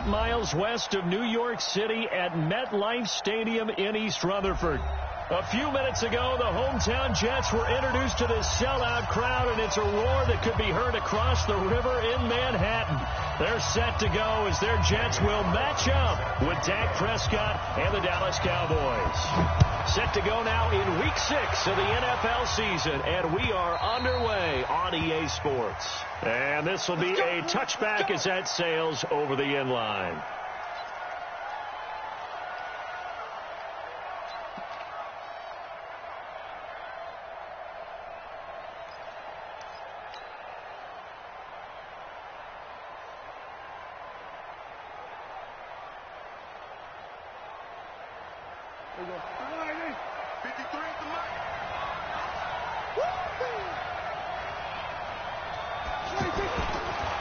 miles west of New York City at MetLife Stadium in East Rutherford. A few minutes ago, the hometown Jets were introduced to this sellout crowd, and it's a roar that could be heard across the river in Manhattan. They're set to go as their Jets will match up with Dak Prescott and the Dallas Cowboys. Set to go now in Week 6 of the NFL season, and we are underway on EA Sports. And this will be a touchback as that sails over the end line.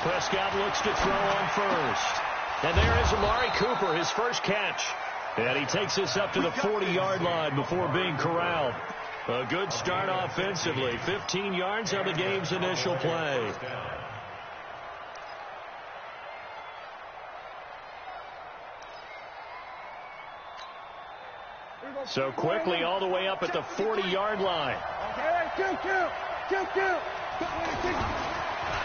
Prescott looks to throw on first. And there is Amari Cooper, his first catch. And he takes this up to the 40-yard line before being corralled. A good start offensively. 15 yards on the game's initial play. So quickly all the way up at the 40-yard line.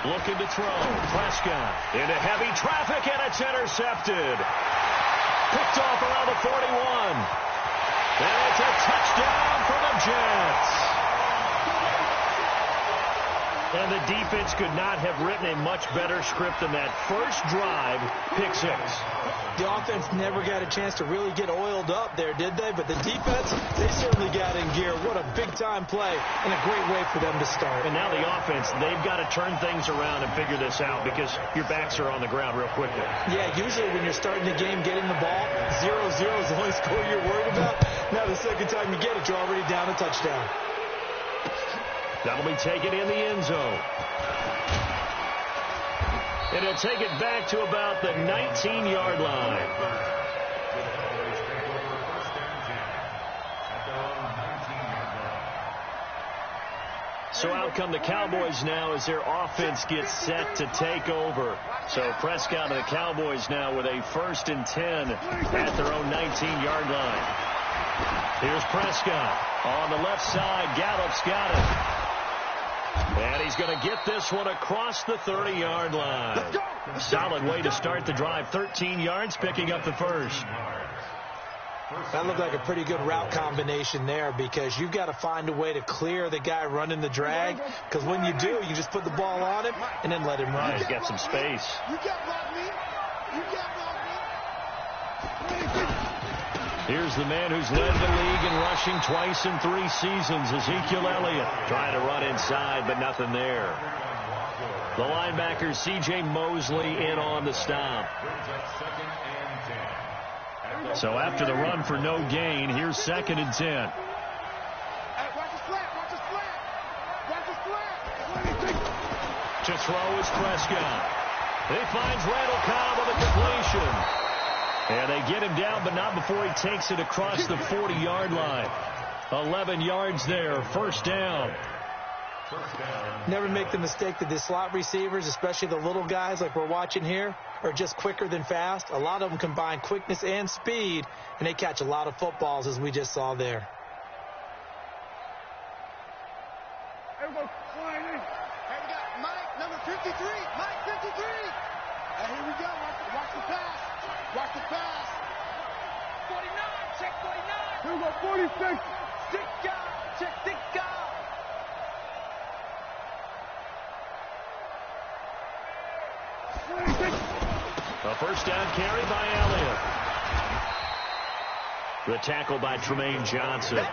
Looking to throw. Prescott into heavy traffic, and it's intercepted. Picked off around the 41. And it's a touchdown for the Jets. And the defense could not have written a much better script than that. First drive, pick 6. The offense never got a chance to really get oiled up there, did they? But the defense, they certainly got in gear. What a big-time play and a great way for them to start. And now the offense, they've got to turn things around and figure this out because your backs are on the ground real quickly. Yeah, usually when you're starting the game, getting the ball, 0-0 is the only score you're worried about. Now the second time you get it, you're already down a touchdown. That'll be taken in the end zone. And he'll take it back to about the 19-yard line. So out come the Cowboys now as their offense gets set to take over. So Prescott and the Cowboys now with a 1st and 10 at their own 19-yard line. Here's Prescott on the left side. Gallup's got it. And he's going to get this one across the 30-yard line. Solid way to start the drive. 13 yards, picking up the first. That looked like a pretty good route combination there because you've got to find a way to clear the guy running the drag. Because when you do, you just put the ball on him and then let him run. He's got some space. Here's the man who's led the league in rushing twice in 3 seasons, Ezekiel Elliott. Trying to run inside, but nothing there. The linebacker, C.J. Mosley, in on the stop. So after the run for no gain, here's 2nd and 10. To throw is Prescott. He finds Randall Cobb on the completion. And they get him down, but not before he takes it across the 40-yard line. 11 yards there, 1st down. Never make the mistake that the slot receivers, especially the little guys like we're watching here, are just quicker than fast. A lot of them combine quickness and speed, and they catch a lot of footballs, as we just saw there. Hey, we got Mike, number 53. Mike, 53. Hey, here we go. Watch the pass. Watch the pass. 49. Check 49. Here we go. 46. Stick guy. Check stick guy. A 1st down carry by Elliott. The tackle by Tremaine Johnson.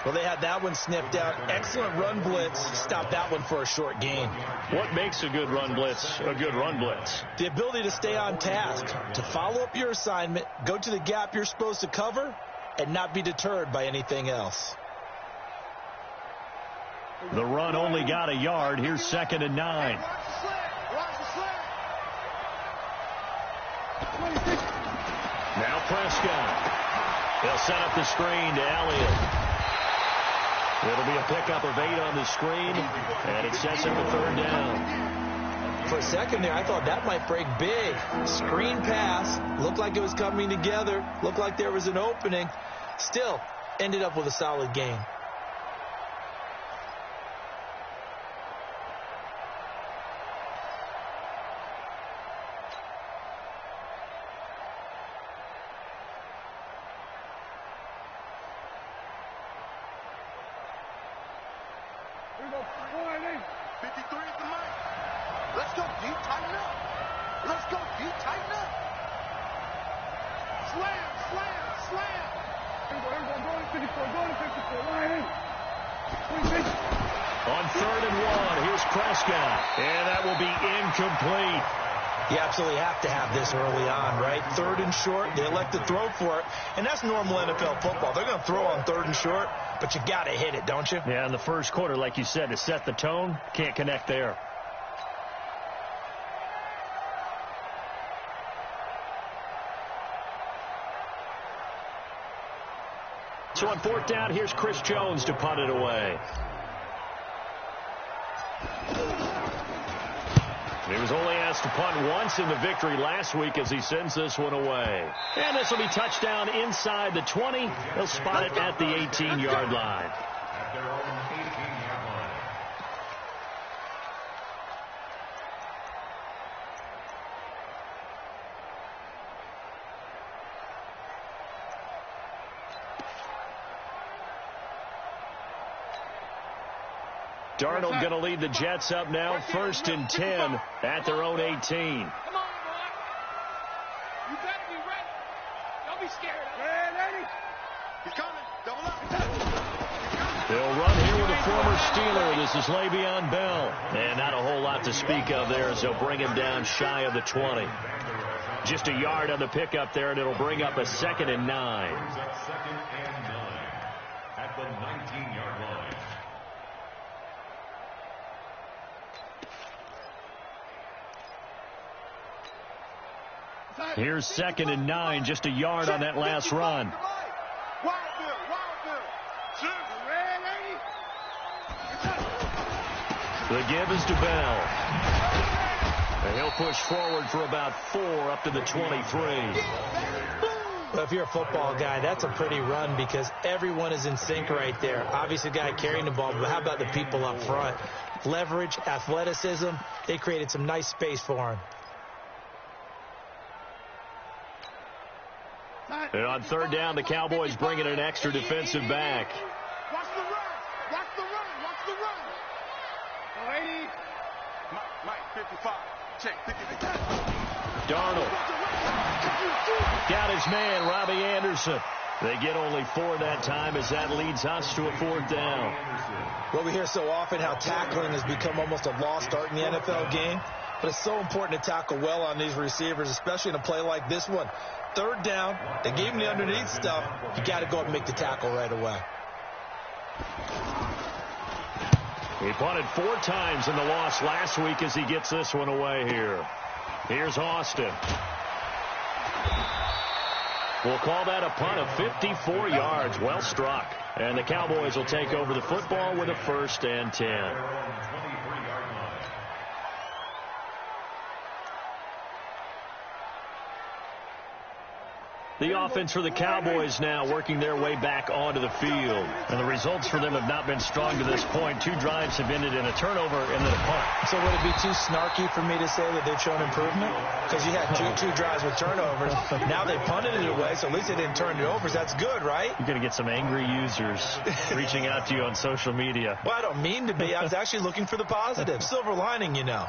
Well, they had that one sniffed out. Excellent run blitz. Stopped that one for a short gain. What makes a good run blitz a good run blitz? The ability to stay on task, to follow up your assignment, go to the gap you're supposed to cover, and not be deterred by anything else. The run only got a yard. Here's 2nd and 9. Now Prescott. They'll set up the screen to Elliott. It'll be a pickup of 8 on the screen, and it sets up a 3rd down. for a second there, I thought that might break big. Screen pass. Looked like it was coming together. Looked like there was an opening. Still, ended up with a solid game. Here we go. 53 at the mic. Let's go, D. Tighten up. Let's go, D. Tighten up. Slam, slam, slam. Here we go. Going to 54. Going to 54. Line in. On 3rd and 1, here's Prescott. And that will be incomplete. You absolutely have to have this early on, right? 3rd and short, they elect to throw for it. And that's normal NFL football. They're going to throw on 3rd and short, but you got to hit it, don't you? Yeah, in the first quarter, like you said, to set the tone, can't connect there. So on 4th down, here's Chris Jones to punt it away. He was only asked to punt once in the victory last week as he sends this one away. And this will be touchdown inside the 20. He'll spot it at the 18-yard line. At their own 18-yard line. Darnold going to lead the Jets up now, 1st and 10 at their own 18. Come on, boy. You better be ready. Don't be scared. Ready? He's coming. Double up. They'll run here with a former Steeler. This is Le'Veon Bell. And not a whole lot to speak of there as they'll bring him down shy of the 20. Just a yard on the pickup there, and it'll bring up a 2nd and 9. Brings up 2nd and 9 at the 19-yard line. Here's 2nd and 9, just a yard on that last run. The give is to Bell. And he'll push forward for about 4 up to the 23. Well, if you're a football guy, that's a pretty run because everyone is in sync right there. Obviously, the guy carrying the ball, but how about the people up front? Leverage, athleticism, they created some nice space for him. And on 3rd down, the Cowboys bring in an extra defensive back. Watch the run. Watch the run. Watch the run. 80. Mike, 55. Check. 55. Darnold. Got his man, Robbie Anderson. They get only 4 that time as that leads us to a 4th down. Well, we hear so often how tackling has become almost a lost art in the NFL game. But it's so important to tackle well on these receivers, especially in a play like this one. 3rd down, they gave him the underneath stuff. You got to go up and make the tackle right away. He punted 4 times in the loss last week as he gets this one away here. Here's Austin. We'll call that a punt of 54 yards. Well struck. And the Cowboys will take over the football with a 1st and 10. The offense for the Cowboys now working their way back onto the field. And the results for them have not been strong to this point. 2 drives have ended in a turnover and then a punt. So would it be too snarky for me to say that they've shown improvement? Because you had two drives with turnovers. Now they punted it away, so at least they didn't turn it over. That's good, right? You're going to get some angry users reaching out to you on social media. Well, I don't mean to be. I was actually looking for the positive. Silver lining, you know.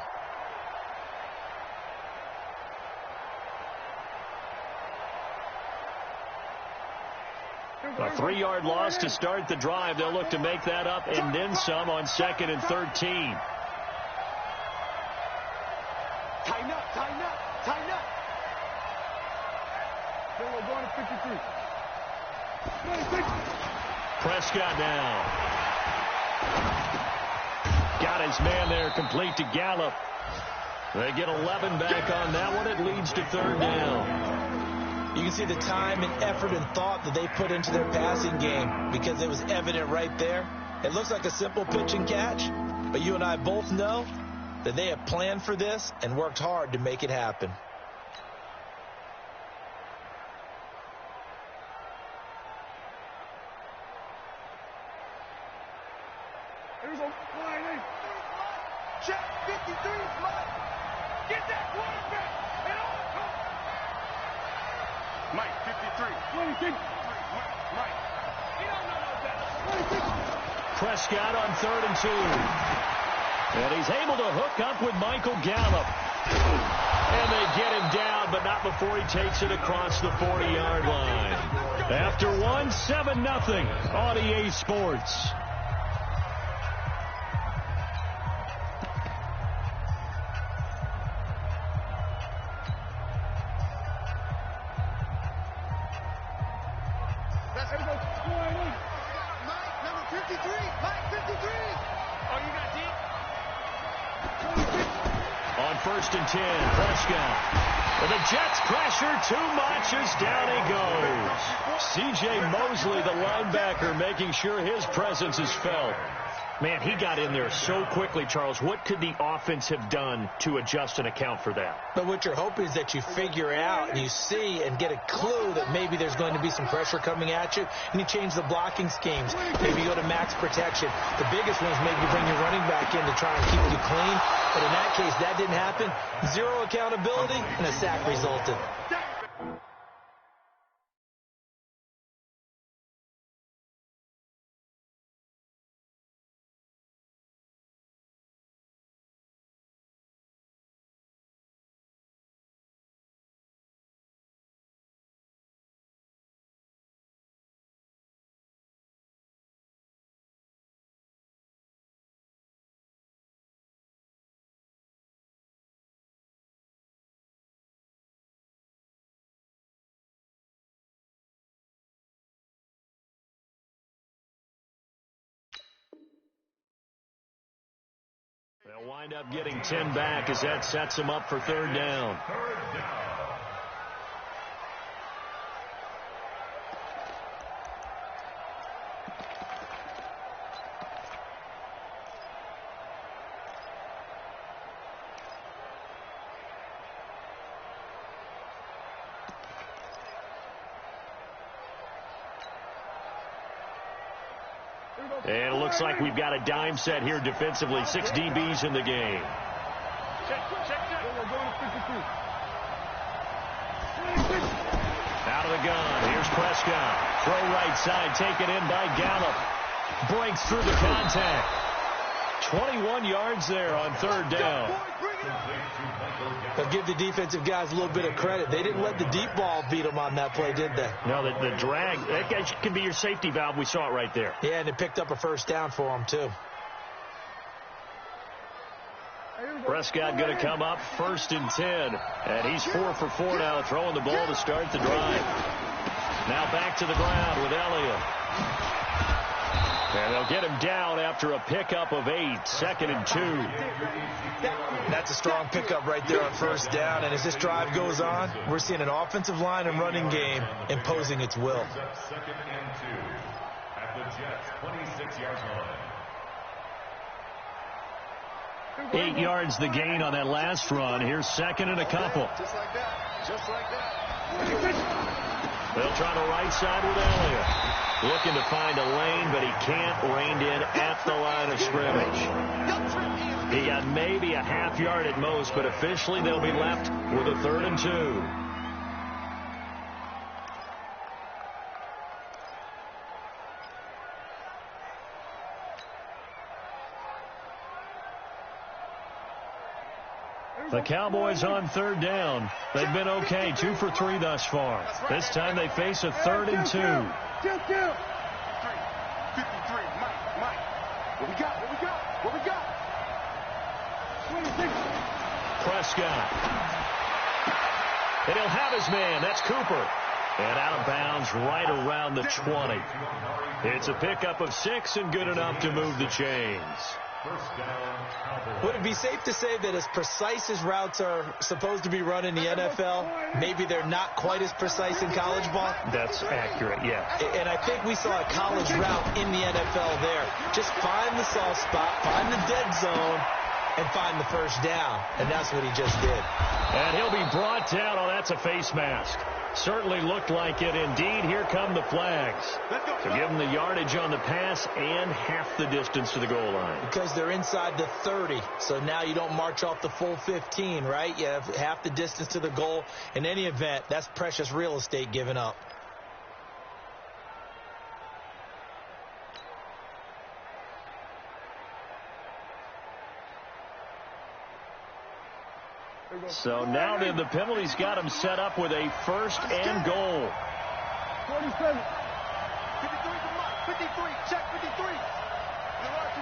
A 3-yard loss to start the drive. They'll look to make that up and then some on 2nd and 13. Tighten up, tighten up, tighten up. Then we're going to 53. Prescott now. Got his man there, complete to Gallup. They get 11 back on that one. It leads to 3rd down. You can see the time and effort and thought that they put into their passing game because it was evident right there. It looks like a simple pitch and catch, but you and I both know that they have planned for this and worked hard to make it happen. Check 53, Mike. Get that quarterback. And on. Mike, 53. 26. Mike. You don't know no better. 26. Prescott on 3rd and 2. And he's able to hook up with Michael Gallup. And they get him down, but not before he takes it across the 40-yard line. After one, 7-0 on EA Sports. On 1st and 10, Prescott. But the Jets pressure too much as down he goes. C.J. Mosley, the linebacker, making sure his presence is felt. Man, he got in there so quickly, Charles. What could the offense have done to adjust and account for that? But what you're hoping is that you figure out and you see and get a clue that maybe there's going to be some pressure coming at you, and you change the blocking schemes. Maybe you go to max protection. The biggest one is maybe bring your running back in to try and keep you clean. But in that case, that didn't happen. Zero accountability, and a sack resulted. They'll wind up getting 10 back as that sets them up for 3rd down. And it looks like we've got a dime set here defensively. 6 DBs in the game. Out of the gun. Here's Prescott. Throw right side. Taken in by Gallup. Breaks through the contact. 21 yards there on 3rd down. They'll give the defensive guys a little bit of credit. They didn't let the deep ball beat them on that play, did they? No, the drag, that guy can be your safety valve. We saw it right there. Yeah, and it picked up a 1st down for them, too. Prescott going to come up 1st and 10. And he's 4 for 4 now, throwing the ball to start the drive. Now back to the ground with Elliott. And they'll get him down after a pickup of 8, 2nd and 2. That's a strong pickup right there on 1st down. And as this drive goes on, we're seeing an offensive line and running game imposing its will. 2nd and 2 at the Jets' 26-yard line. 8 yards the gain on that last run. Here's 2nd and a couple. Just like that. Just like that. They'll try the right side with Elliott. Looking to find a lane, but he can't. Reined in at the line of scrimmage. He got maybe a half yard at most, but officially they'll be left with a 3rd and 2. The Cowboys on 3rd down. They've been okay, 2 for 3 thus far. This time they face a 3rd and 2. 53, Mike. What we got? What we got? 26. Prescott. And he'll have his man. That's Cooper. And out of bounds right around the 20. It's a pickup of 6 and good enough to move the chains. Would it be safe to say that as precise as routes are supposed to be run in the NFL, maybe they're not quite as precise in college ball? That's accurate, yeah. And I think we saw a college route in the NFL there. Just find the soft spot, find the dead zone, and find the first down. And that's what he just did. And he'll be brought down. Oh, that's a face mask. Certainly looked like it. Indeed, here come the flags to give them the yardage on the pass and half the distance to the goal line. Because they're inside the 30, so now you don't march off the full 15, right? You have half the distance to the goal. In any event, that's precious real estate given up. So now then the penalty's got him set up with a first and goal. 47. 53 to Mike. 53. Check 53. You're right.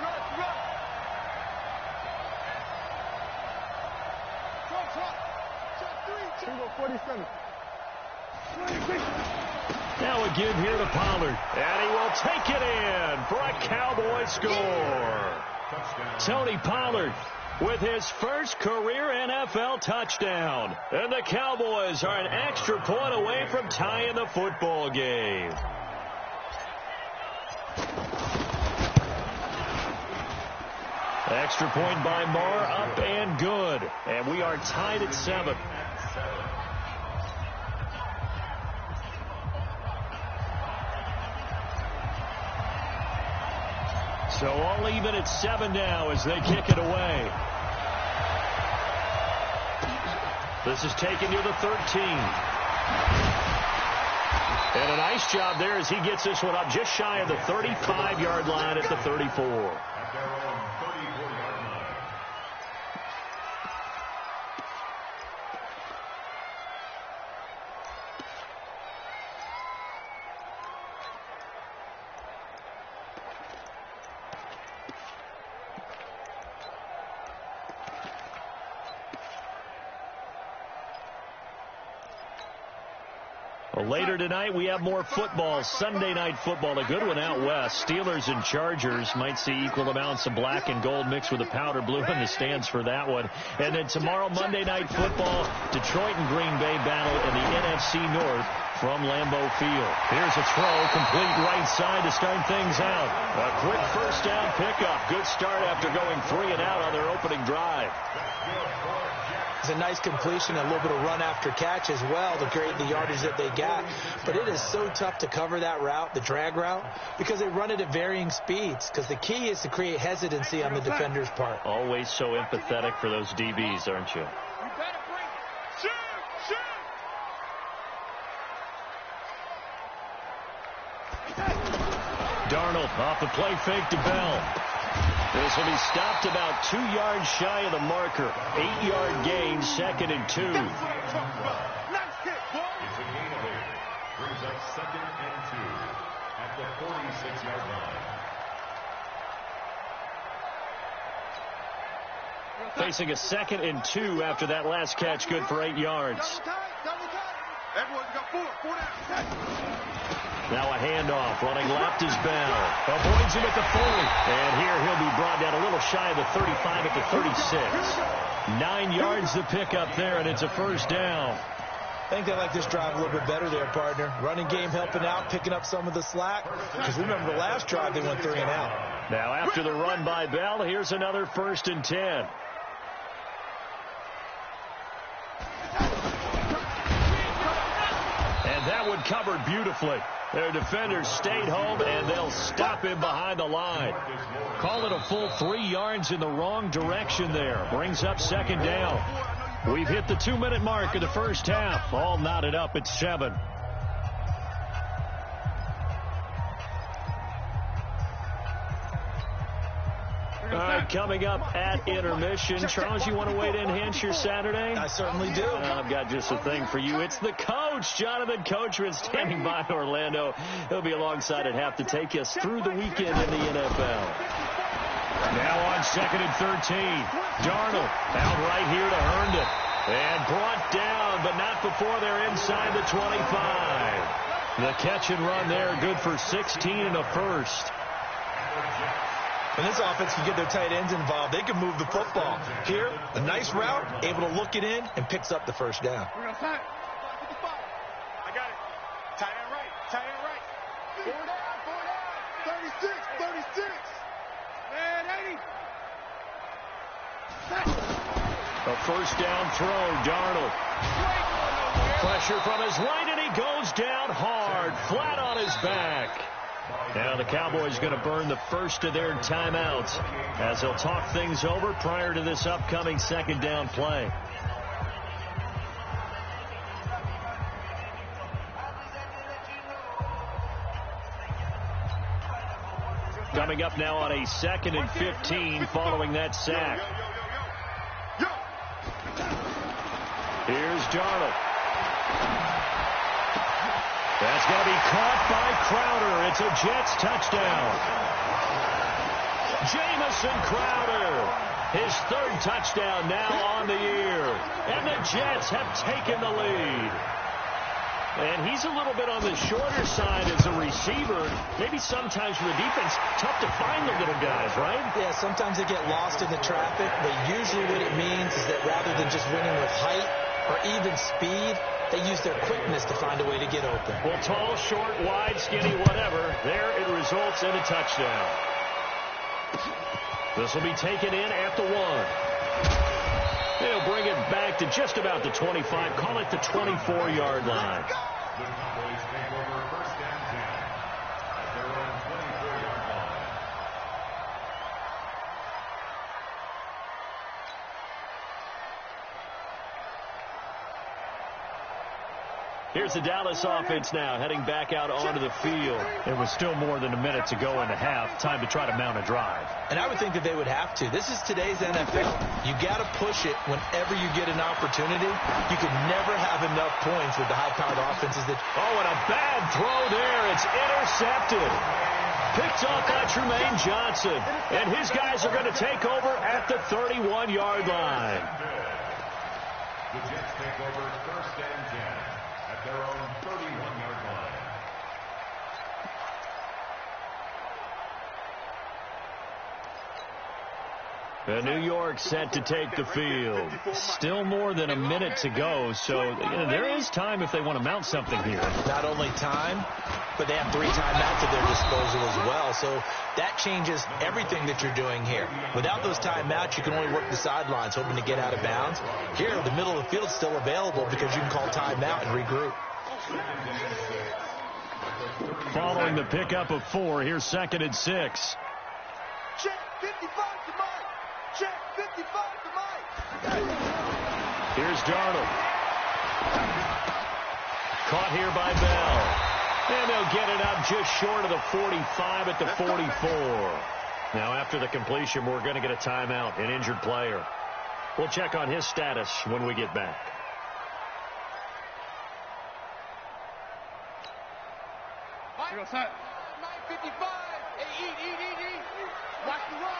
Check 3. Check 47. 26. Now a give here to Pollard. And he will take it in for a Cowboy score. Tony Pollard with his first career NFL touchdown. And the Cowboys are an extra point away from tying the football game. Extra point by Marr, up and good. And we are tied at 7. So all even at 7 now as they kick it away. This is taken near the 13. And a nice job there as he gets this one up just shy of the 35-yard line at the 34. Later tonight, we have more football, Sunday night football, a good one out west. Steelers and Chargers might see equal amounts of black and gold mixed with a powder blue in the stands for that one. And then tomorrow, Monday night football, Detroit and Green Bay battle in the NFC North from Lambeau Field. Here's a throw, complete right side to start things out. A quick first down pickup. Good start after going 3 and out on their opening drive. It's a nice completion, a little bit of run after catch as well to create the yardage that they got. But it is so tough to cover that route, the drag route, because they run it at varying speeds. Because the key is to create hesitancy on the defender's part. Always so empathetic for those DBs, aren't you? Darnold off the play fake to Bell. This will be stopped about 2 yards shy of the marker. 8-yard gain, 2nd and 2. It's a gain of 8. Brings up 2nd and 2 at the 46-yard line. Facing a 2nd and 2 after that last catch, good for 8 yards. Everyone's got 4 down. Now a handoff, running left is Bell. Avoids him at the 40. And here he'll be brought down a little shy of the 35 at the 36. 9 yards to pick up there, and it's a first down. I think they like this drive a little bit better there, partner. Running game helping out, picking up some of the slack. Because remember the last drive, they went 3 and out. Now after the run by Bell, here's another 1st and 10. And that one covered beautifully. Their defenders stayed home, and they'll stop him behind the line. Call it a full 3 yards in the wrong direction there. Brings up 2nd down. We've hit the 2-minute mark of the first half. All knotted up at 7. All right, coming up at intermission. Charles, you want to wait to enhance your Saturday? I certainly do. I've got just a thing for you. It's the coach, Jonathan Coachman, standing by in Orlando. He'll be alongside at half to take us through the weekend in the NFL. Now on 2nd and 13. Darnold out right here to Herndon. And brought down, but not before they're inside the 25. The catch and run there, good for 16 and a first. When this offense can get their tight ends involved, they can move the football. Here, a nice route, able to look it in, and picks up the first down. I got it. Tight end right. Tight end right. 4 down. 36. Man, 80. A first down throw, Darnold. Pressure from his right, and he goes down hard, flat on his back. Now the Cowboys going to burn the first of their timeouts as they'll talk things over prior to this upcoming second down play. Coming up now on a 2nd and 15 following that sack. Here's Darnold. That's going to be caught by Crowder. It's a Jets touchdown. Jamison Crowder, his 3rd touchdown now on the year. And the Jets have taken the lead. And he's a little bit on the shorter side as a receiver. Maybe sometimes for the defense, tough to find the little guys, right? Yeah, sometimes they get lost in the traffic, but usually what it means is that rather than just winning with height or even speed, they use their quickness to find a way to get open. Well, tall, short, wide, skinny, whatever, there it results in a touchdown. This will be taken in at the 1. They'll bring it back to just about the 25. Call it the 24-yard line. The Cowboys take over first and 10 at their own 24-yard line. Here's the Dallas offense now heading back out onto the field. It was still more than a minute to go in the half. Time to try to mount a drive. And I would think that they would have to. This is today's NFL. You got to push it whenever you get an opportunity. You can never have enough points with the high-powered offenses. Oh, and a bad throw there. It's intercepted. Picked off by Trumaine Johnson. And his guys are going to take over at the 31-yard line. The Jets take over first and 10 at their own 31-yard line. New York set to take the field. Still more than a minute to go, so there is time if they want to mount something here. Not only time, but they have 3 timeouts at their disposal as well, so that changes everything that you're doing here. Without those timeouts, you can only work the sidelines, hoping to get out of bounds. Here, the middle of the field is still available because you can call timeout and regroup. Following the pickup of 4, here's 2nd and 6. Check 55 to Mike. Check 55 to Mike. Here's Darnold. Caught here by Bell. And they'll get it up just short of the 45 at the 44. Now, after the completion, we're going to get a timeout, an injured player. We'll check on his status when we get back. Mike 55. Hey, eat. Watch the run.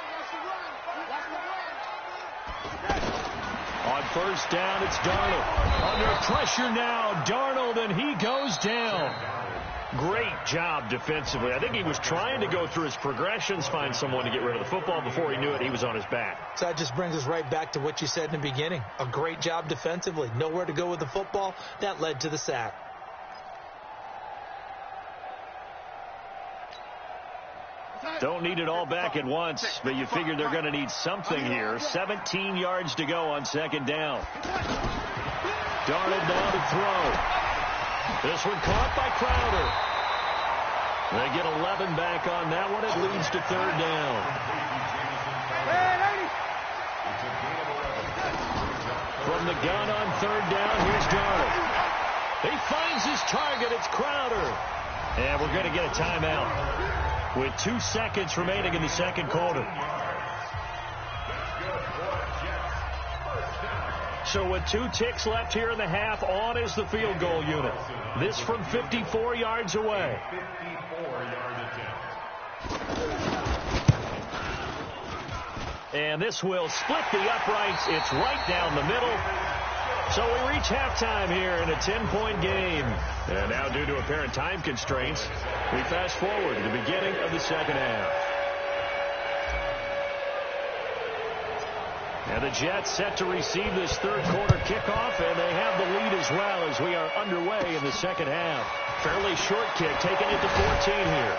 On first down, it's Darnold. Under pressure now, Darnold, and he goes down. Great job defensively. I think he was trying to go through his progressions, find someone to get rid of the football. Before he knew it, he was on his back. So that just brings us right back to what you said in the beginning. A great job defensively. Nowhere to go with the football. That led to the sack. Don't need it all back at once, but you figure they're going to need something here. 17 yards to go on 2nd down. Darnold now to throw. This one caught by Crowder. They get 11 back on that one. It leads to 3rd down. From the gun on 3rd down, here's Darnold. He finds his target. It's Crowder. And we're going to get a timeout with 2 seconds remaining in the 2nd quarter. So with 2 ticks left here in the half, on is the field goal unit. This from 54 yards away. 54-yard attempt. And this will split the uprights. It's right down the middle. So we reach halftime here in a 10-point game. And now, due to apparent time constraints, we fast forward to the beginning of the 2nd half. And the Jets set to receive this 3rd quarter kickoff, and they have the lead as well as we are underway in the 2nd half. Fairly short kick, taking it to 14 here.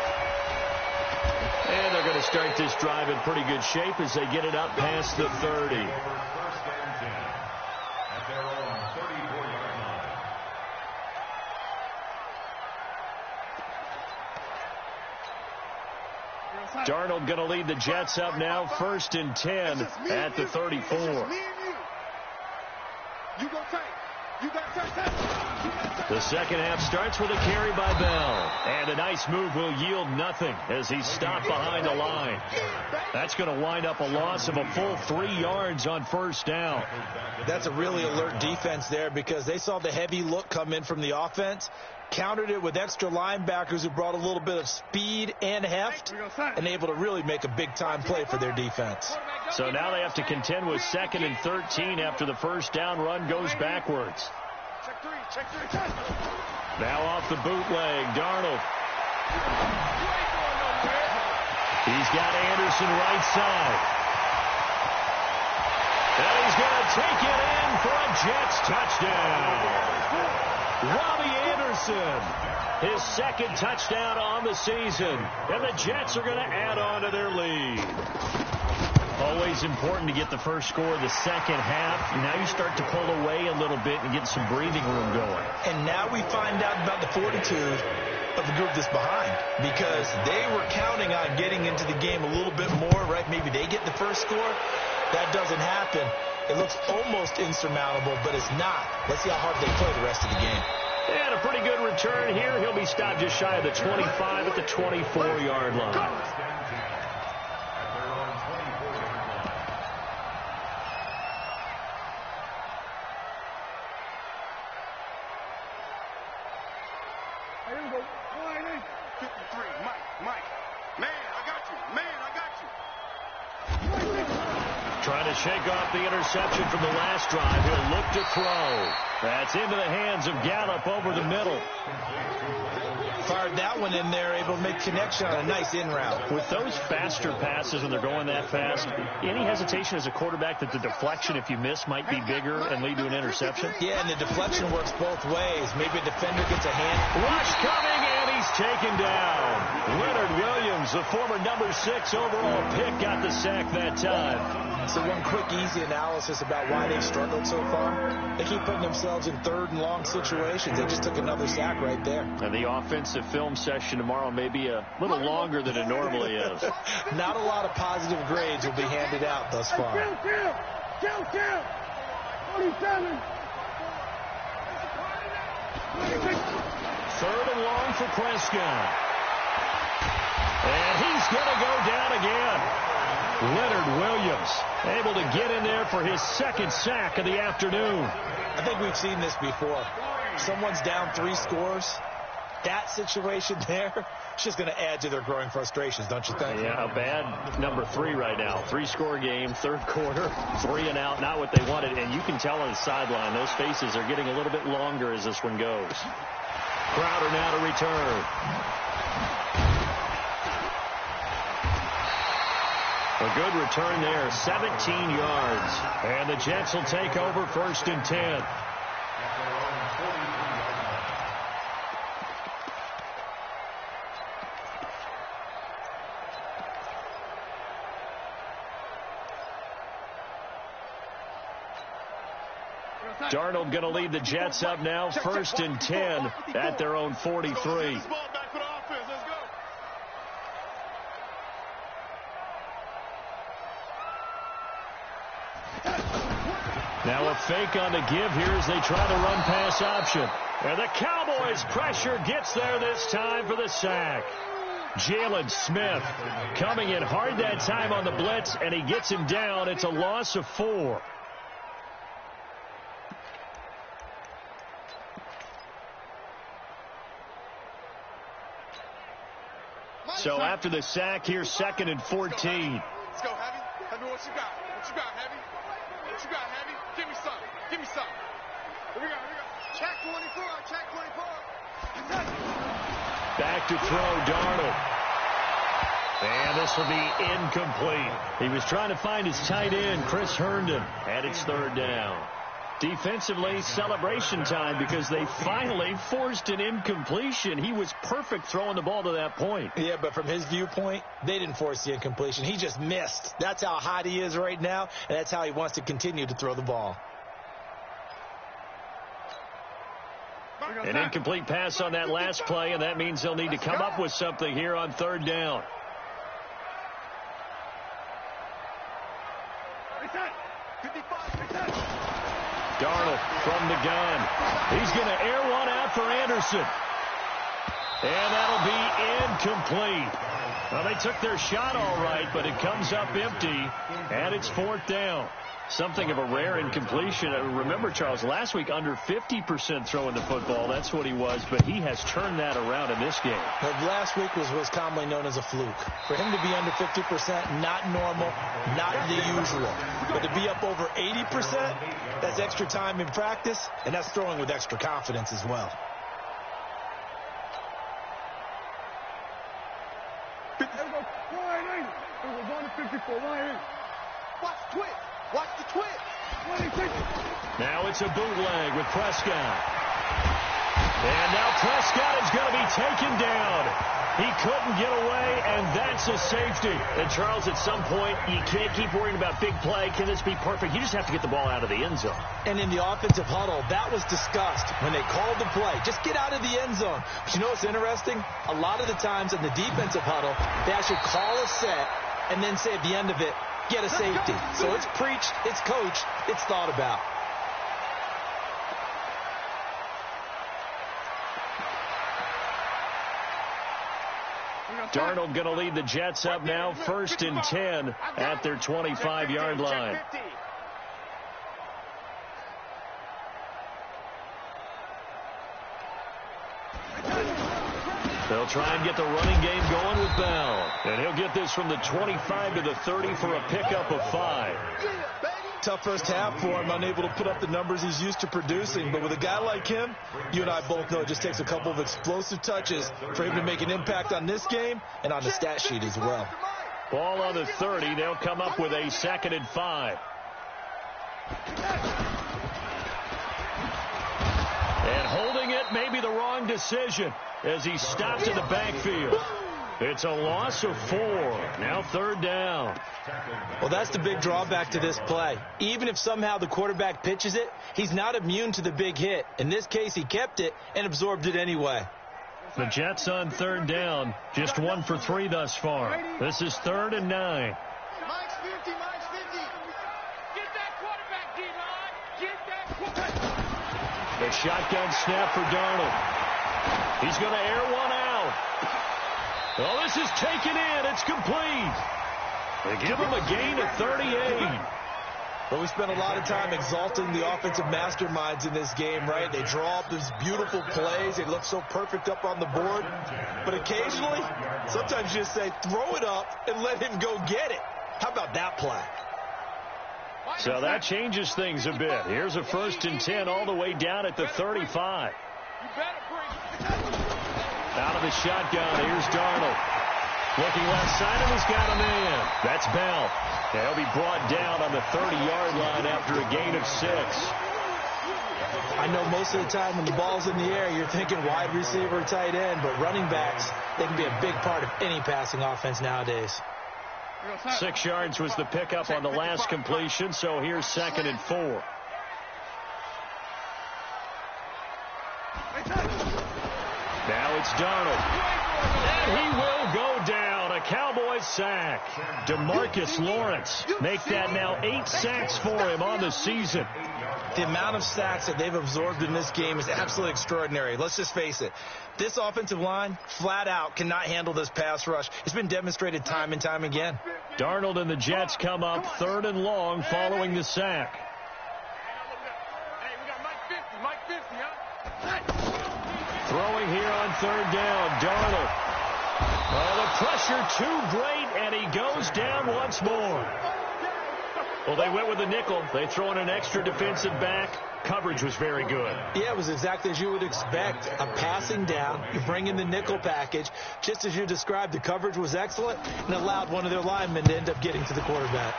And they're going to start this drive in pretty good shape as they get it up past the 30. First and 10. Darnold going to lead the Jets up now, 1st and 10 at the 34. You go tight. You got tight. The second half starts with a carry by Bell. And a nice move will yield nothing as he's stopped behind the line. That's going to wind up a loss of a full 3 yards on 1st down. That's a really alert defense there because they saw the heavy look come in from the offense, countered it with extra linebackers who brought a little bit of speed and heft, and able to really make a big-time play for their defense. So now they have to contend with 2nd and 13 after the 1st down run goes backwards. Now off the bootleg, Darnold. He's got Anderson right side. And he's going to take it in for a Jets touchdown. Robbie Anderson, his 2nd touchdown on the season. And the Jets are going to add on to their lead. Always important to get the first score of the second half. Now you start to pull away a little bit and get some breathing room going. And now we find out about the fortitude of the group that's behind, because they were counting on getting into the game a little bit more, right? Maybe they get the first score. That doesn't happen. It looks almost insurmountable, but it's not. Let's see how hard they play the rest of the game. And a pretty good return here. He'll be stopped just shy of the 25 at the 24-yard line. Trying to shake off the interception from the last drive. He'll look to throw. That's into the hands of Gallup over the middle. Fired that one in there, able to make connection on a nice in route. With those faster passes when they're going that fast, any hesitation as a quarterback that the deflection, if you miss, might be bigger and lead to an interception? Yeah, and the deflection works both ways. Maybe a defender gets a hand. Rush coming, and he's taken down. Leonard Williams, the former number 6 overall pick, got the sack that time. So one quick, easy analysis about why they've struggled so far. They keep putting themselves in 3rd and long situations. They just took another sack right there. And the offensive film session tomorrow may be a little longer than it normally is. Not a lot of positive grades will be handed out thus far. 47. 3rd and long for Prescott. And he's going to go down again. Leonard Williams able to get in there for his 2nd sack of the afternoon. I think we've seen this before. Someone's down 3 scores. That situation there, it's just going to add to their growing frustrations, don't you think? Yeah, a bad number 3 right now. 3-score game, 3rd quarter, 3 and out, not what they wanted. And you can tell on the sideline, those faces are getting a little bit longer as this one goes. Crowder now to return. A good return there, 17 yards. And the Jets will take over 1st and 10. Darnold going to lead the Jets up now, 1st and 10 at their own 43. Now a fake on the give here as they try to run pass option. And the Cowboys pressure gets there this time for the sack. Jalen Smith coming in hard that time on the blitz, and he gets him down. It's a loss of 4. So after the sack here, 2nd and 14. Let's go, Heavy. Heavy, what you got? What you got, Heavy? What you got, Heavy? Give me some. Give me some. Here we go. Here we go. Check 24. Check 24. Back to throw, Darnold. And this will be incomplete. He was trying to find his tight end, Chris Herndon, and it's 3rd down. Defensively, celebration time because they finally forced an incompletion. He was perfect throwing the ball to that point. Yeah, but from his viewpoint, they didn't force the incompletion. He just missed. That's how hot he is right now, and that's how he wants to continue to throw the ball. An incomplete pass on that last play, and that means they'll need to come up with something here on 3rd down. from the gun. He's going to air one out for Anderson. And that'll be incomplete. Well, they took their shot all right, but it comes up empty, and it's 4th down. Something of a rare incompletion. Remember, Charles, last week under 50% throwing the football. That's what he was, but he has turned that around in this game. But last week was commonly known as a fluke. For him to be under 50%, not normal, not the usual. But to be up over 80%, that's extra time in practice, and that's throwing with extra confidence as well. Watch the twist. Watch the twist. Now it's a bootleg with Prescott. And now Prescott is going to be taken down. He couldn't get away, and that's a safety. And, Charles, at some point, you can't keep worrying about big play. Can this be perfect? You just have to get the ball out of the end zone. And in the offensive huddle, that was discussed when they called the play. Just get out of the end zone. But you know what's interesting? A lot of the times in the defensive huddle, they actually call a set and then say at the end of it, get a safety. So it's preached, it's coached, it's thought about. Darnold going to lead the Jets up now, 1st and 10 at their 25-yard line. They'll try and get the running game going with Bell. And he'll get this from the 25 to the 30 for a pickup of 5. Tough first half for him, unable to put up the numbers he's used to producing. But with a guy like him, you and I both know it just takes a couple of explosive touches for him to make an impact on this game and on the stat sheet as well. Ball on the 30. They'll come up with a 2nd and 5. And holding it may be the wrong decision as he stopped in the backfield. It's a loss of 4. Now 3rd down. Well, that's the big drawback to this play. Even if somehow the quarterback pitches it, he's not immune to the big hit. In this case, he kept it and absorbed it anyway. The Jets on 3rd down. Just 1 for 3 thus far. This is 3rd and 9. Mike's 50, Mike's 50. Get that quarterback, D-line. Get that quarterback. The shotgun snap for Darnold. He's going to air one out. Well, this is taken in. It's complete. They give him a gain of 38. Well, we spent a lot of time exalting the offensive masterminds in this game, right? They draw up these beautiful plays. They look so perfect up on the board. But occasionally, sometimes you just say, throw it up and let him go get it. How about that play? So that changes things a bit. Here's a 1st and 10 all the way down at the 35. Out of the shotgun, here's Darnold. Looking left side, and he's got a man. That's Bell. And he'll be brought down on the 30-yard line after a gain of 6. I know most of the time when the ball's in the air, you're thinking wide receiver, tight end, but running backs, they can be a big part of any passing offense nowadays. 6 yards was the pickup on the last completion, so here's 2nd and 4. Now it's Darnold. And he will go down. A Cowboys sack. DeMarcus Lawrence make that now 8 sacks for him on the season. The amount of sacks that they've absorbed in this game is absolutely extraordinary. Let's just face it. This offensive line, flat out, cannot handle this pass rush. It's been demonstrated time and time again. Darnold and the Jets come up 3rd and long following the sack. Hey, we got Mike 50, huh? Throwing here on 3rd down, Darnold. Oh, the pressure too great, and he goes down once more. Well, they went with the nickel. They throw in an extra defensive back. Coverage was very good. Yeah, it was exactly as you would expect. A passing down. You bring in the nickel package. Just as you described, the coverage was excellent and allowed one of their linemen to end up getting to the quarterback.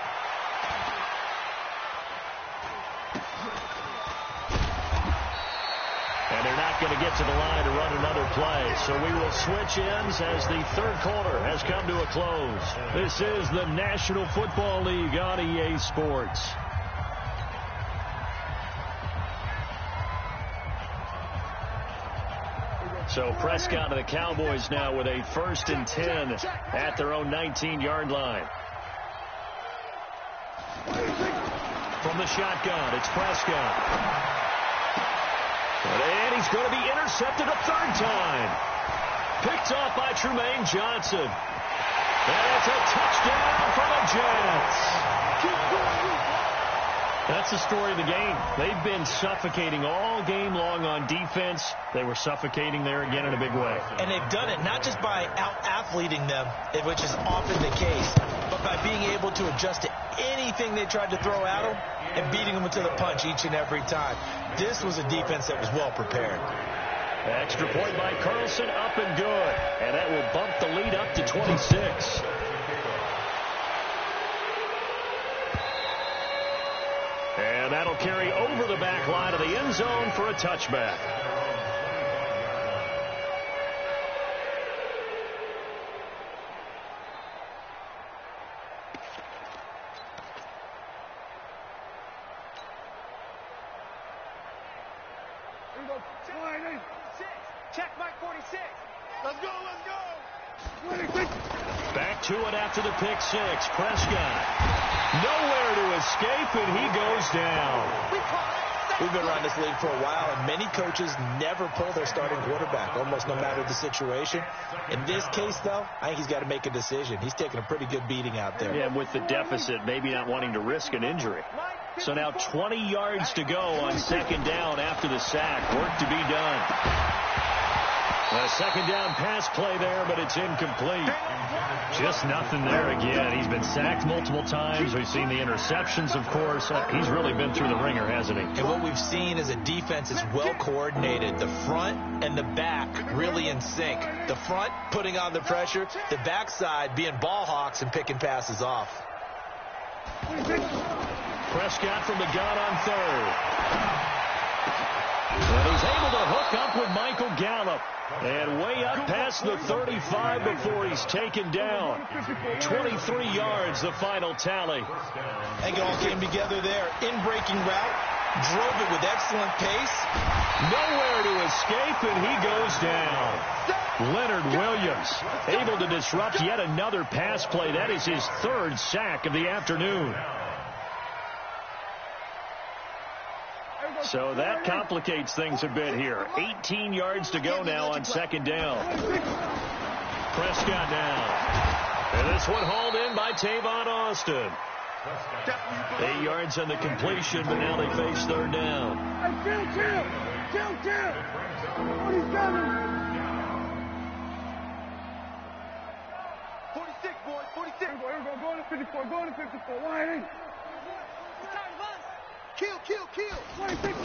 And they're not going to get to the line to run another play. So we will switch ends as the 3rd quarter has come to a close. This is the National Football League on EA Sports. So Prescott and the Cowboys now with a 1st and 10 at their own 19-yard line. From the shotgun, it's Prescott. And he's going to be intercepted a third time. Picked off by Trumaine Johnson. And it's a touchdown for the Jets. That's the story of the game. They've been suffocating all game long on defense. They were suffocating there again in a big way. And they've done it not just by out-athleting them, which is often the case, but by being able to adjust to anything they tried to throw at them and beating them to the punch each and every time. This was a defense that was well prepared. Extra point by Carlson, up and good. And that will bump the lead up to 26. And that'll carry over the back line of the end zone for a touchback. Here we go. 26. Check Mike 46. Let's go, let's go. 26. Back to it after the pick six. Prescott. Nowhere to escape, and he goes down. We've been around this league for a while, and many coaches never pull their starting quarterback, almost no matter the situation. In this case, though, I think he's got to make a decision. He's taking a pretty good beating out there. Yeah, with the deficit, maybe not wanting to risk an injury. So now 20 yards to go on second down after the sack. Work to be done. A second down pass play there, but it's incomplete. Just nothing there again. He's been sacked multiple times. We've seen the interceptions, of course. He's really been through the ringer, hasn't he? And what we've seen is a defense that's well coordinated. The front and the back really in sync. The front putting on the pressure, the backside being ball hawks and picking passes off. Prescott from the gun on third. And he's able to hook up with Michael Gallup. And way up past the 35 before he's taken down. 23 yards, the final tally. I think it all came together there. In-breaking route, drove it with excellent pace. Nowhere to escape, and he goes down. Leonard Williams able to disrupt yet another pass play. That is his third sack of the afternoon. So that complicates things a bit here. 18 yards to go now on second down. Prescott now. And this one hauled in by Tavon Austin. 8 yards on the completion, but now they face third down. Chill. 46, boys, 46. Here we go, going to 54, Wide in. Kill. 26.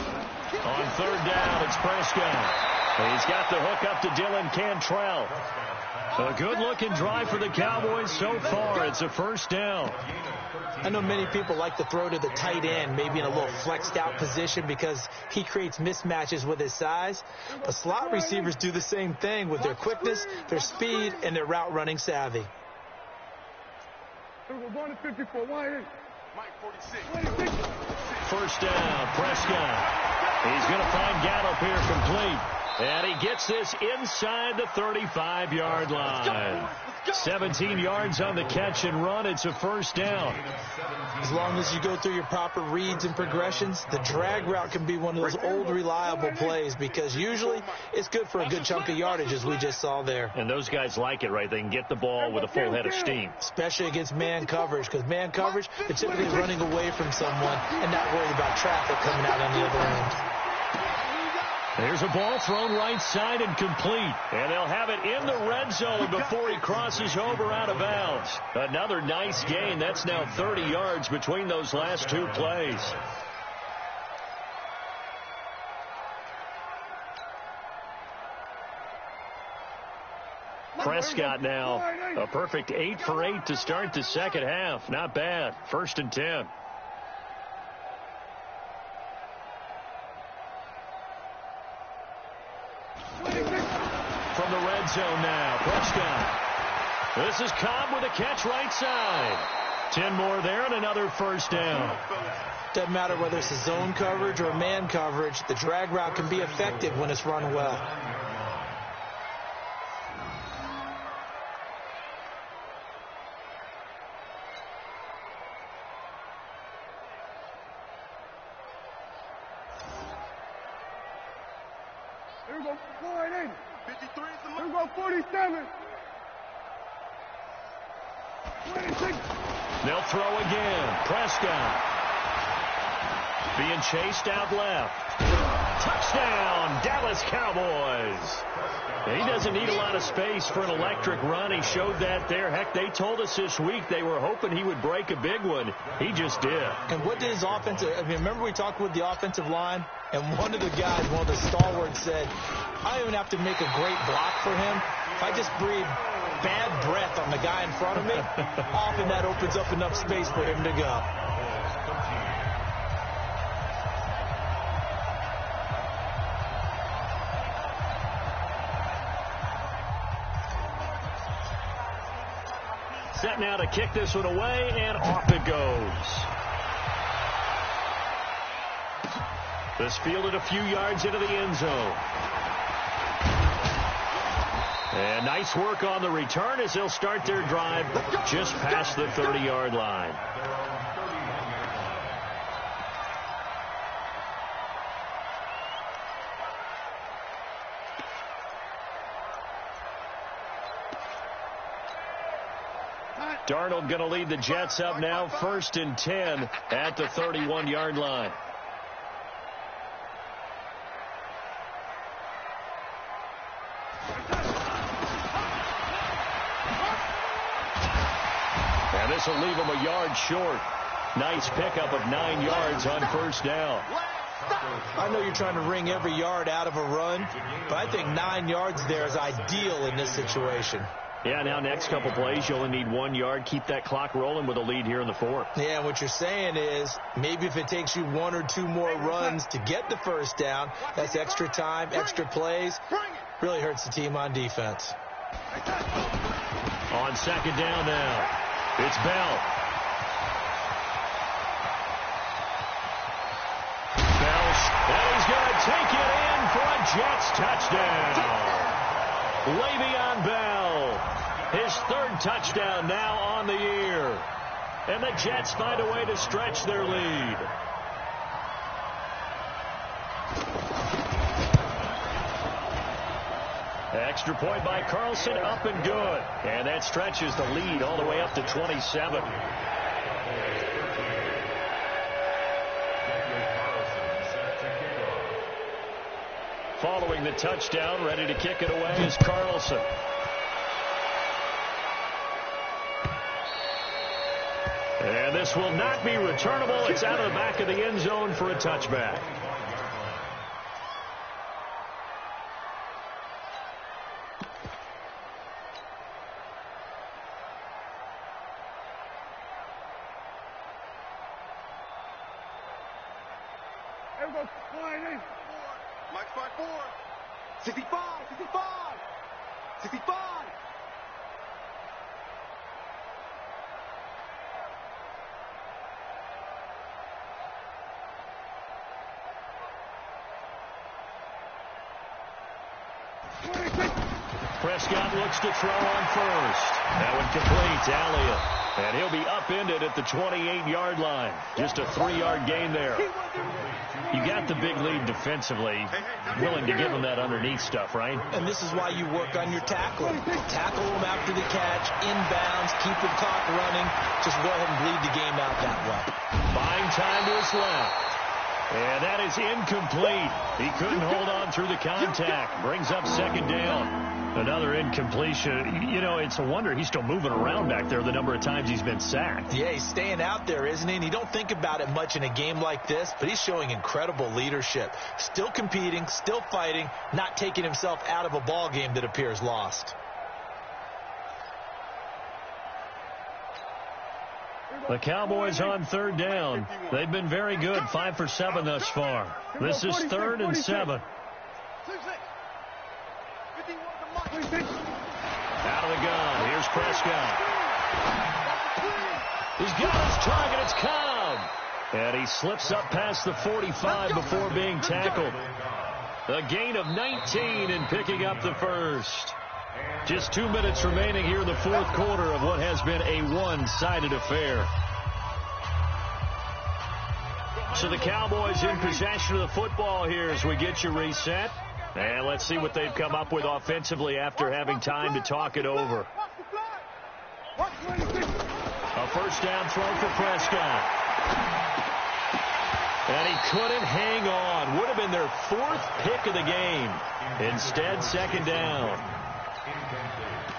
On third down, it's Prescott. He's got the hook up to Dylan Cantrell. A good-looking drive for the Cowboys so far. It's a first down. I know many people like to throw to the tight end, maybe in a little flexed-out position because he creates mismatches with his size. But slot receivers do the same thing with their quickness, their speed, and their route-running savvy. We're going to 54, wide in. Mike 46. First down, Prescott. He's going to find Gallup here complete. And he gets this inside the 35-yard line. 17 yards on the catch and run. It's a first down. As long as you go through your proper reads and progressions, the drag route can be one of those old reliable plays because usually it's good for a good chunk of yardage, as we just saw there. And those guys like it, right? They can get the ball with a full head of steam. Especially against man coverage, because man coverage, they're typically running away from someone and not worried about traffic coming out on the other end. There's a ball thrown right side and complete. And they'll have it in the red zone before he crosses over out of bounds. Another nice gain. That's now 30 yards between those last two plays. Prescott now. A perfect 8 for 8 to start the second half. Not bad. 1st and 10. From the red zone now, Prescott. This is Cobb with a catch right side. 10 more there and another first down. Doesn't matter whether it's a zone coverage or man coverage, the drag route can be effective when it's run well. go 480. 53 is the mark. Here we go 47. 26. They'll throw again. Prescott being chased out left. Touchdown, Dallas Cowboys. He doesn't need a lot of space for an electric run. He showed that there. Heck, they told us this week they were hoping he would break a big one. He just did. And what did his offensive, remember we talked with the offensive line? And one of the guys, one of the stalwarts said, I don't even have to make a great block for him. If I just breathe bad breath on the guy in front of me, often that opens up enough space for him to go. Set now to kick this one away, and off it goes. This fielded a few yards into the end zone. And nice work on the return as they'll start their drive just past the 30-yard line. Darnold going to lead the Jets up now, 1st and 10 at the 31-yard line. And this will leave him a yard short. Nice pickup of 9 yards on 1st down. I know you're trying to wring every yard out of a run, but I think 9 yards there is ideal in this situation. Yeah, now next couple plays, you only need 1 yard. Keep that clock rolling with a lead here in the 4th. Yeah, what you're saying is maybe if it takes you 1 or 2 more runs to get the 1st down, that's extra time, extra plays. Really hurts the team on defense. On 2nd down now, it's Bell. And he's going to take it in for a Jets touchdown. Le'Veon Bell, his 3rd touchdown now on the year. And the Jets find a way to stretch their lead. Extra point by Carlson, up and good. And that stretches the lead all the way up to 27. Following the touchdown, ready to kick it away is Carlson. And this will not be returnable. It's out of the back of the end zone for a touchback. Here we go 480. Mike 5-4. 65, 65, 65. Prescott looks to throw on 1st. That one complete to Elliott. And he'll be upended at the 28-yard line. Just a 3-yard gain there. You got the big lead defensively. Willing to give him that underneath stuff, right? And this is why you work on your tackling. Tackle them after the catch, inbounds, keep the clock running. Just go ahead and bleed the game out that way. Buying time to his left. And that is incomplete. He couldn't hold on through the contact. Brings up 2nd down. Another incompletion. You know, it's a wonder he's still moving around back there the number of times he's been sacked. Yeah, he's staying out there, isn't he? And you don't think about it much in a game like this, but he's showing incredible leadership. Still competing, still fighting, not taking himself out of a ball game that appears lost. The Cowboys on 3rd down. They've been very good, 5 for 7 thus far. This is 3rd and 7. Out of the gun. Here's Prescott. He's got his target. It's Cobb. And he slips up past the 45 before being tackled. A gain of 19 and picking up the 1st. Just 2 minutes remaining here in the 4th quarter of what has been a one-sided affair. So the Cowboys in possession of the football here as we get you reset. And let's see what they've come up with offensively after having time to talk it over. A first down throw for Prescott. And he couldn't hang on. Would have been their 4th pick of the game. Instead, second down.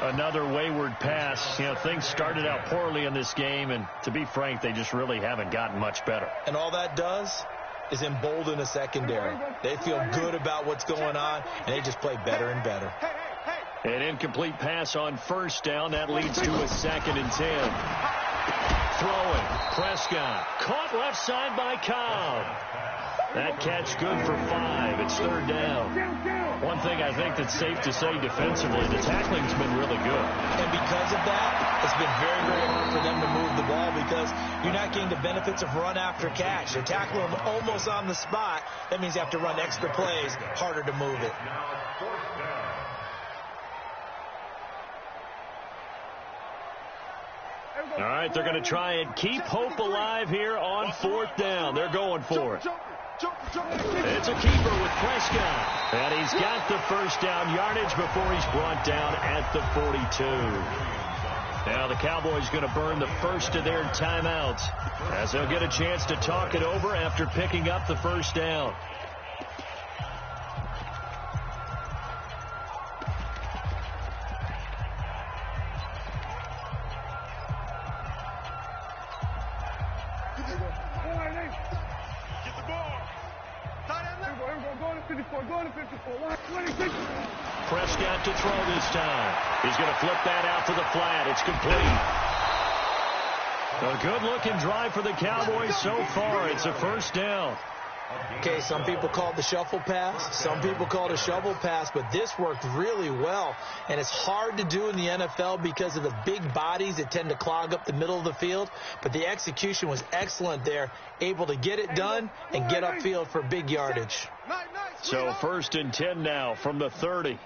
Another wayward pass. You know, things started out poorly in this game, and to be frank, they just really haven't gotten much better. And all that does is embolden a secondary. They feel good about what's going on, and they just play better and better. An incomplete pass on first down. That leads to a 2nd and 10. Throwing. Prescott. Caught left side by Cobb. That catch good for 5. It's 3rd down. One thing I think that's safe to say defensively, the tackling's been really good. And because of that, it's been very, very hard for them to move the ball because you're not getting the benefits of run after catch. They're tackling them almost on the spot. That means you have to run extra plays, harder to move it. All right, they're going to try and keep hope alive here on 4th down. They're going for it. It's a keeper with Prescott. And he's got the first down yardage before he's brought down at the 42. Now the Cowboys going to burn the first of their timeouts as they'll get a chance to talk it over after picking up the first down. Prescott to throw this time. He's going to flip that out to the flat. It's complete. A good-looking drive for the Cowboys so far. It's a first down. Okay, some people call it the shuffle pass. Some people call it a shovel pass, but this worked really well. And it's hard to do in the NFL because of the big bodies that tend to clog up the middle of the field. But the execution was excellent there, able to get it done and get upfield for big yardage. So 1st and 10 now from the 30.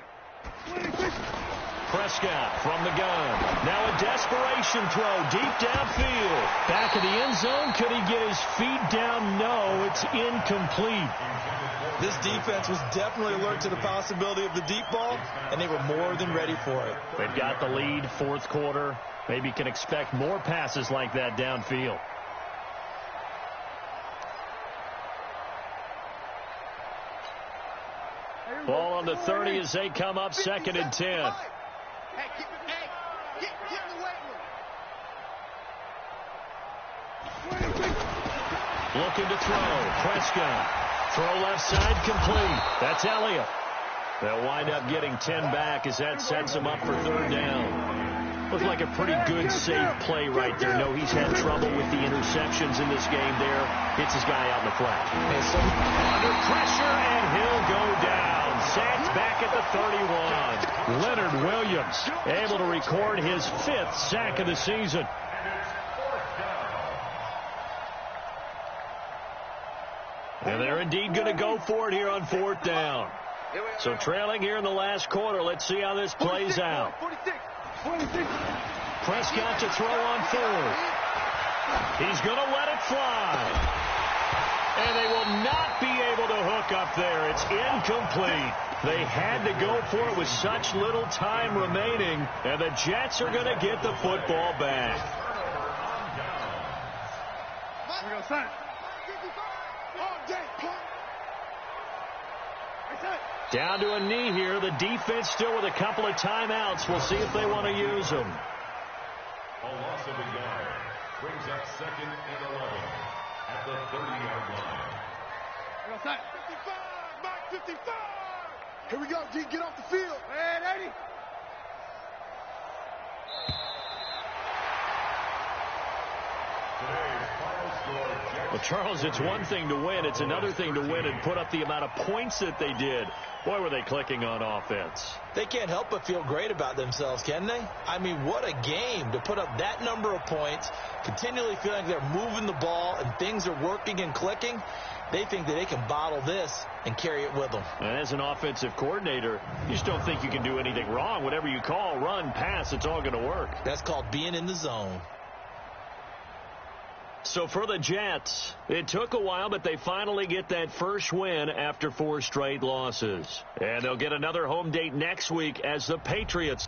Prescott from the gun. Now a desperation throw deep downfield. Back of the end zone. Could he get his feet down? No, it's incomplete. This defense was definitely alert to the possibility of the deep ball, and they were more than ready for it. They've got the lead, 4th quarter. Maybe can expect more passes like that downfield. Ball on the 30 as they come up 2nd and 10. Hey, get in the weight room. Looking to throw. Prescott. Throw left side complete. That's Elliott. They'll wind up getting 10 back as that sets them up for 3rd down. Looked like a pretty good, safe play right there. No, he's had trouble with the interceptions in this game there. Hits his guy out in the flat. Under pressure, and he'll go down. Sacked back at the 31. Leonard Williams able to record his 5th sack of the season. And they're indeed going to go for it here on 4th down. So trailing here in the last quarter. Let's see how this plays out. Prescott to throw on 4th. He's going to let it fly. And they will not be able to hook up there. It's incomplete. They had to go for it with such little time remaining. And the Jets are going to get the football back. Down to a knee here. The defense still with a couple of timeouts. We'll see if they want to use them. A loss of a yard brings up 2nd and 11 at the 30-yard line. 55, Mike 55. Here we go, D. Get off the field. Man, 80. Well, Charles, it's one thing to win. It's another thing to win and put up the amount of points that they did. Boy, were they clicking on offense. They can't help but feel great about themselves, can they? I mean, what a game to put up that number of points, continually feeling they're moving the ball and things are working and clicking. They think that they can bottle this and carry it with them. And as an offensive coordinator, you just don't think you can do anything wrong. Whatever you call, run, pass, it's all going to work. That's called being in the zone. So for the Jets, it took a while, but they finally get that first win after 4 straight losses. And they'll get another home date next week as the Patriots.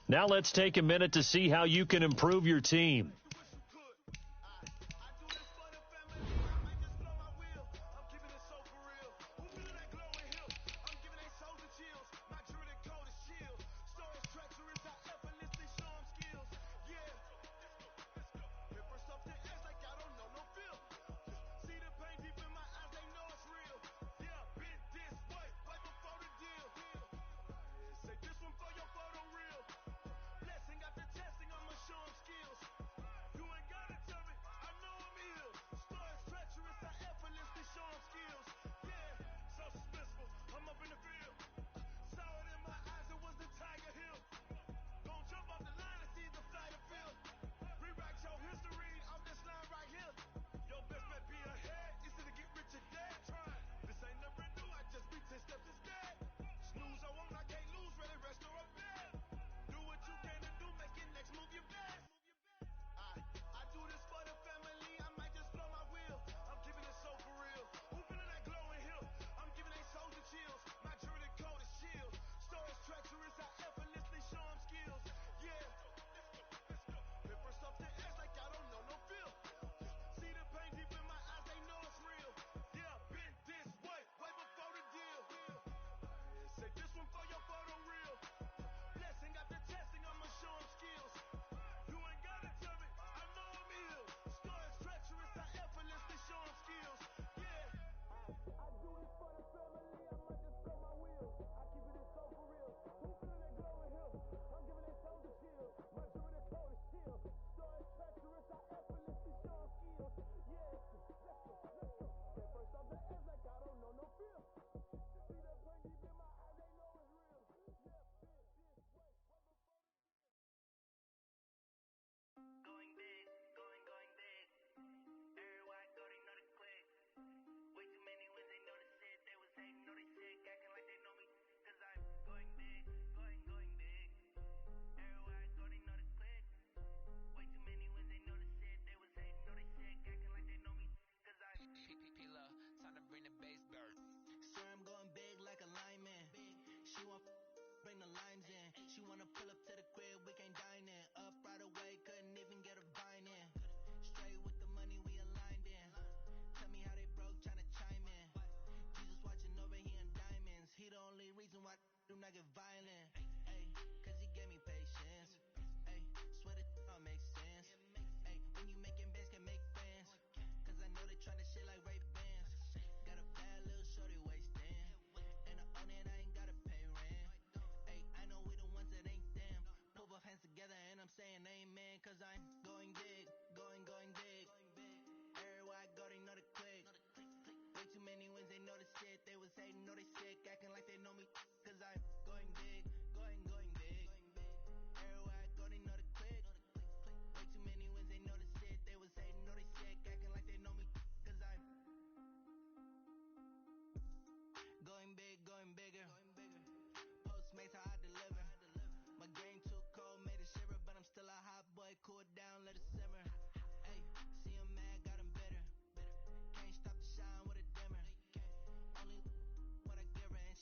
Now let's take a minute to see how you can improve your team.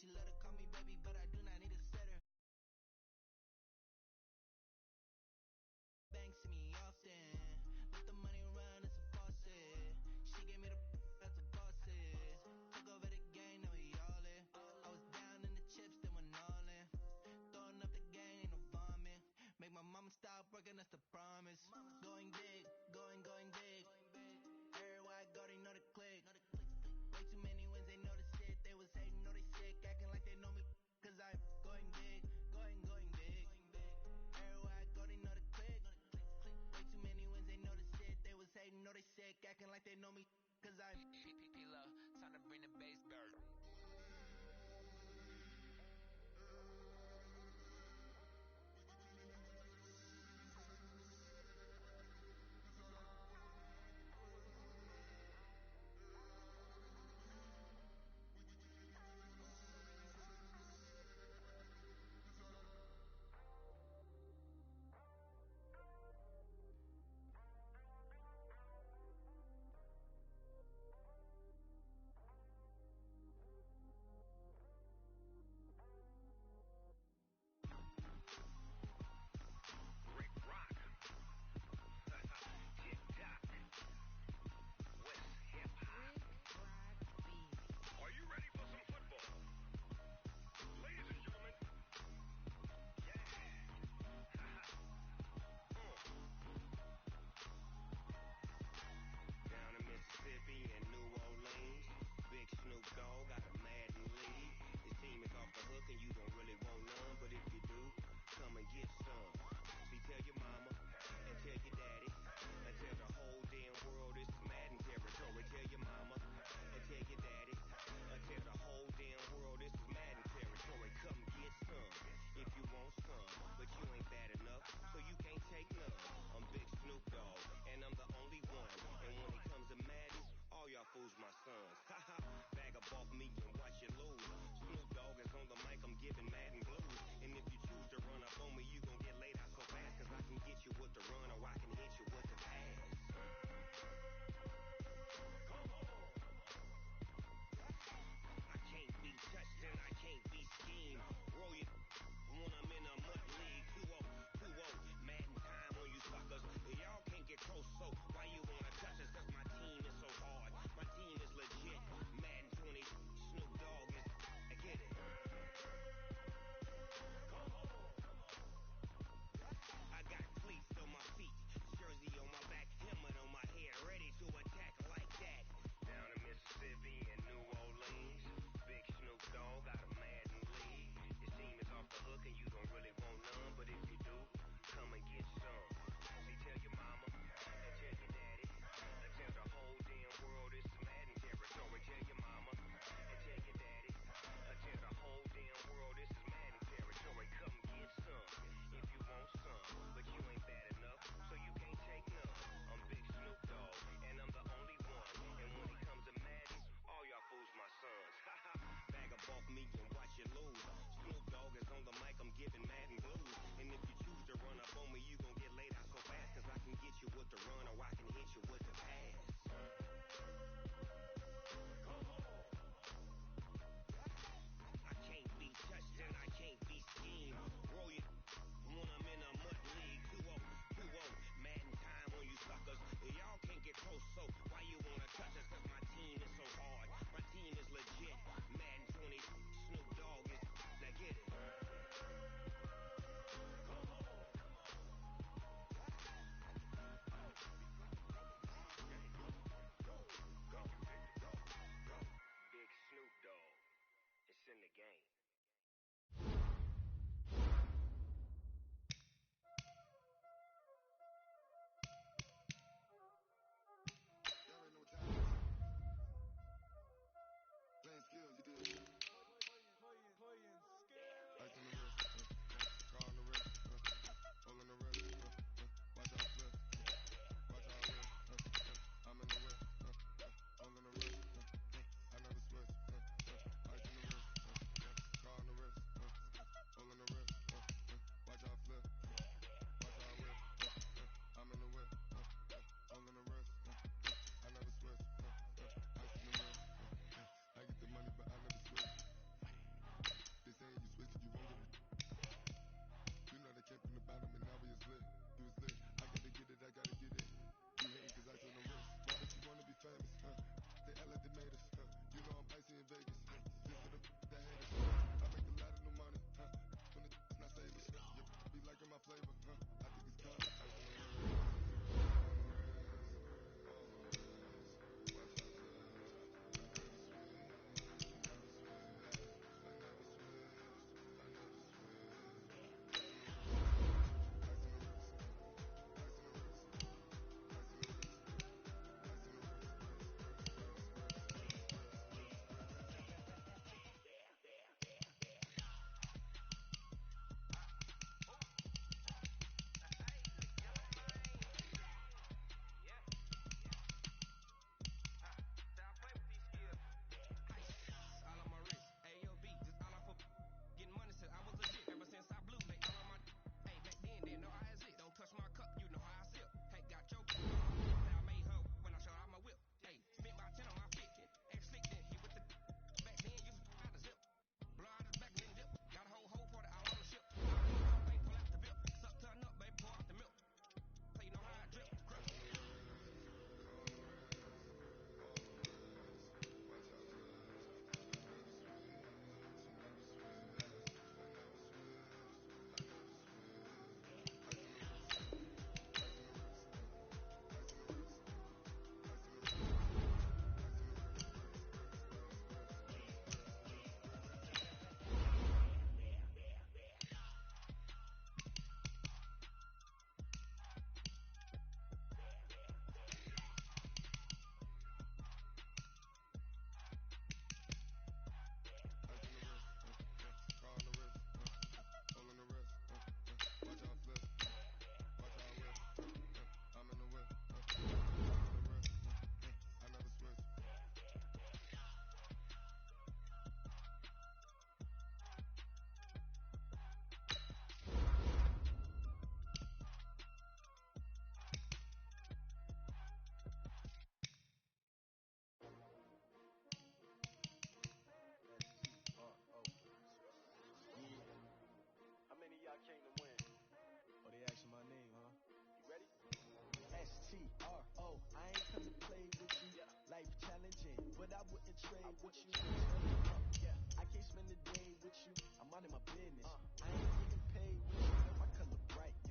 She love fucking, that's the promise. Going big, going big. Everywhere I go, they know the click. Way too many wins, they know the shit. They was hating, know they sick, acting like they know me. Cause I'm going big, going big. Everywhere I go, they know the click. Way too many wins, they know the shit. They was hating, know they sick, acting like they know me. Cause I'm P-P-P-Love, time to bring the bass back. in New Orleans. Big Snoop Dogg got a Madden lead. His team is off the hook and you don't really want none, but if you do, come and get some. See, tell your mama and tell your daddy and tell the whole damn world this is Madden territory. Tell your mama and tell your daddy and tell the whole damn world this is Madden territory. Come get some if you want some, but you ain't bad enough, so you can't take none. I'm Big Snoop Dogg and I'm the only one, and when it comes to Madden, all y'all fools my sons. Haha, bag up off me and watch you lose. Snoop Dogg is on the mic, I'm giving Madden blues. And if you choose to run up on me, you gon' get laid out so fast, cause I can get you with the run or I can hit you with the pass. Come on. I can't be touched and I can't be schemed. Roll you when I'm in a mud league. 2-0, Madden time on you suckers. Y'all can't get close, so why you wanna touch us? Cause my team is so hard. My team is legit. Madden 20, Snoop Dogg is, I get it. Come on. I got cleats on my feet, jersey on my back, helmet on my head, ready to attack like that. Down in Mississippi and New Orleans, Big Snoop Dogg got a Madden lead. His team is off the hook and you don't really want none, but if you do, come and get some. See, tell your mama and tell your daddy and tell the whole damn world this is Madden territory. Tell your mama and tell your daddy and tell the whole damn world this is Madden territory. Come get some if you want some, but you ain't bad enough, so you can't take none. I'm Big Snoop Dogg and I'm the only one, and when it comes to Madden, all y'all fools my sons. Haha, bag up off me and watch you lose. Snoop Dogg is on the mic, I'm giving Madden blues. And if you choose to run up on me, you gon' get laid out so fast, cause I can get you with the run or I can hit you with the pass. Come on. I can't be touched and I can't be schemed. Roll you when I'm in a mud league. 2-0, Madden time on you suckers. Y'all can't get close, so why you wanna touch us? Cause my team is so hard. My team is legit. Madden 20, Snoop Dogg is, now get it. Come on. Go. Big Snoop Dogg. It's in the game. T-R-O. I ain't come to play with you. Life challenging, but I wouldn't trade with you. I can't spend a day with you. I'm out of my business. I ain't getting paid with you. My color bright.